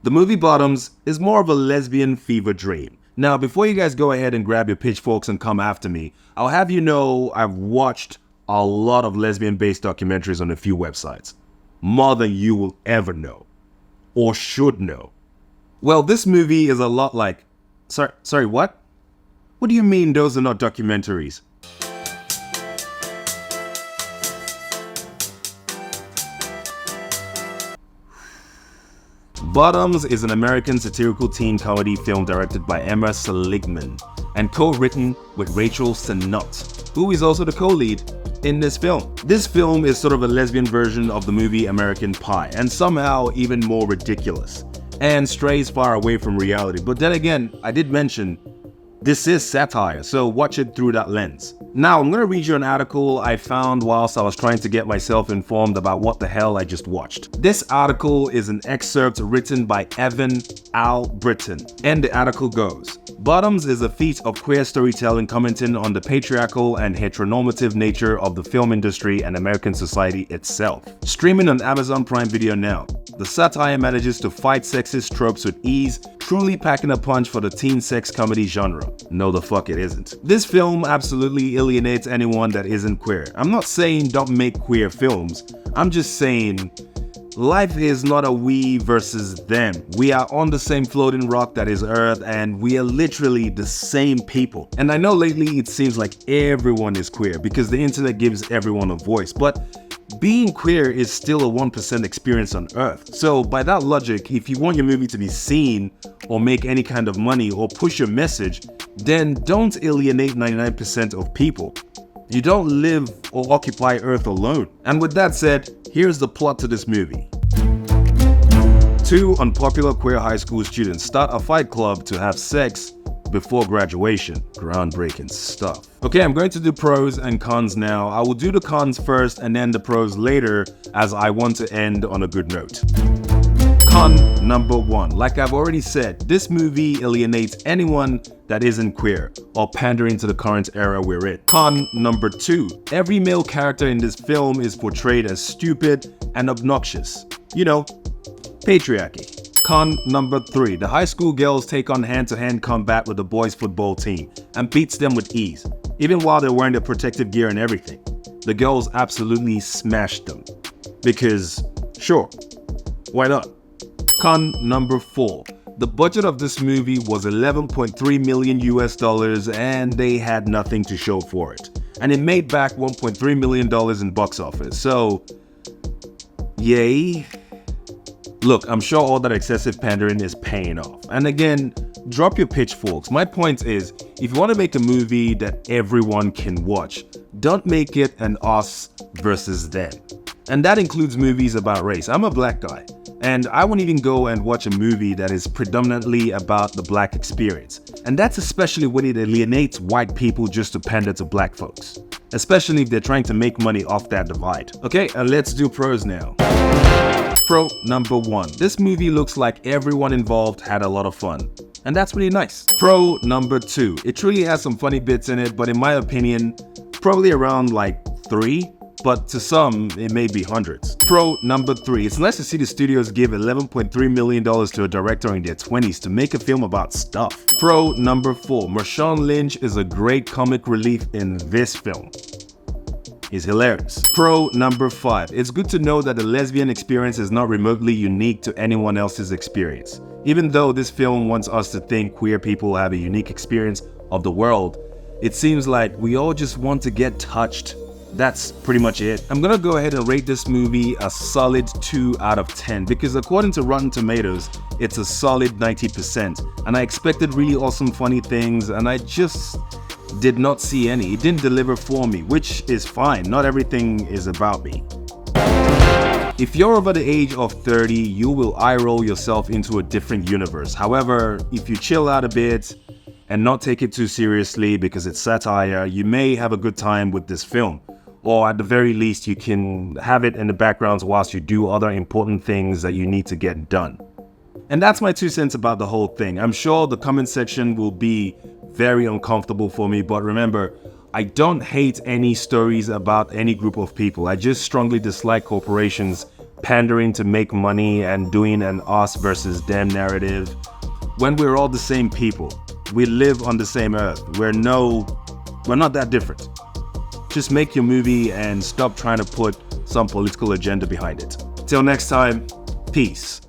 The movie Bottoms is more of a lesbian fever dream. Now, before you guys go ahead and grab your pitchforks and come after me, I'll have you know I've watched a lot of lesbian-based documentaries on a few websites. More than you will ever know. Or should know. Well, this movie is a lot like... Sorry, what? What do you mean those are not documentaries? Bottoms is an American satirical teen comedy film directed by Emma Seligman and co-written with Rachel Sennott, who is also the co-lead in this film. This film is sort of a lesbian version of the movie American Pie, and somehow even more ridiculous, and strays far away from reality. But then again, I did mention this is satire, so watch it through that lens. Now, I'm going to read you an article I found whilst I was trying to get myself informed about what the hell I just watched. This article is an excerpt written by Evan Al Britton, and the article goes, Bottoms is a feat of queer storytelling commenting on the patriarchal and heteronormative nature of the film industry and American society itself. Streaming on Amazon Prime Video now. The satire manages to fight sexist tropes with ease, truly packing a punch for the teen sex comedy genre. No, the fuck it isn't. This film absolutely alienates anyone that isn't queer. I'm not saying don't make queer films. I'm just saying life is not a we versus them. We are on the same floating rock that is Earth, and we are literally the same people. And I know lately it seems like everyone is queer because the internet gives everyone a voice, but being queer is still a 1% experience on Earth. So by that logic, if you want your movie to be seen or make any kind of money or push your message, then don't alienate 99% of people. You don't live or occupy Earth alone. And with that said, here's the plot to this movie. Two unpopular queer high school students start a fight club to have sex before graduation. Groundbreaking stuff. Okay, I'm going to do pros and cons now. I will do the cons first and then the pros later, as I want to end on a good note. Con number 1. Like I've already said, this movie alienates anyone that isn't queer or pandering to the current era we're in. Con number 2. Every male character in this film is portrayed as stupid and obnoxious. You know, patriarchy. Con number 3. The high school girls take on hand-to-hand combat with the boys' football team and beats them with ease, even while they're wearing their protective gear and everything. The girls absolutely smashed them. Because, sure, why not? Con number 4. The budget of this movie was $11.3 million US and they had nothing to show for it. And it made back $1.3 million in box office, so yay. Look, I'm sure all that excessive pandering is paying off. And again, drop your pitchforks. My point is, if you want to make a movie that everyone can watch, don't make it an us versus them. And that includes movies about race. I'm a black guy, and I won't even go and watch a movie that is predominantly about the black experience. And that's especially when it alienates white people just to pander to black folks. Especially if they're trying to make money off that divide. Okay, and let's do pros now. Pro number 1. This movie looks like everyone involved had a lot of fun. And that's really nice. Pro number 2. It truly has some funny bits in it, but in my opinion, probably around like 3. But to some, it may be hundreds. Pro number 3. It's nice to see the studios give $11.3 million to a director in their 20s to make a film about stuff. Pro number 4. Marshawn Lynch is a great comic relief in this film. He's hilarious. Pro number 5. It's good to know that the lesbian experience is not remotely unique to anyone else's experience. Even though this film wants us to think queer people have a unique experience of the world, it seems like we all just want to get touched. That's pretty much it. I'm gonna go ahead and rate this movie a solid 2 out of 10 because according to Rotten Tomatoes, it's a solid 90%. And I expected really awesome funny things and I just did not see any. It didn't deliver for me, which is fine. Not everything is about me. If you're over the age of 30, you will eye roll yourself into a different universe. However, if you chill out a bit and not take it too seriously because it's satire, you may have a good time with this film. Or at the very least, you can have it in the background whilst you do other important things that you need to get done. And that's my 2 cents about the whole thing. I'm sure the comment section will be very uncomfortable for me, but remember, I don't hate any stories about any group of people. I just strongly dislike corporations pandering to make money and doing an us versus them narrative, when we're all the same people. We live on the same earth. We're not that different. Just make your movie and stop trying to put some political agenda behind it. Till next time, peace.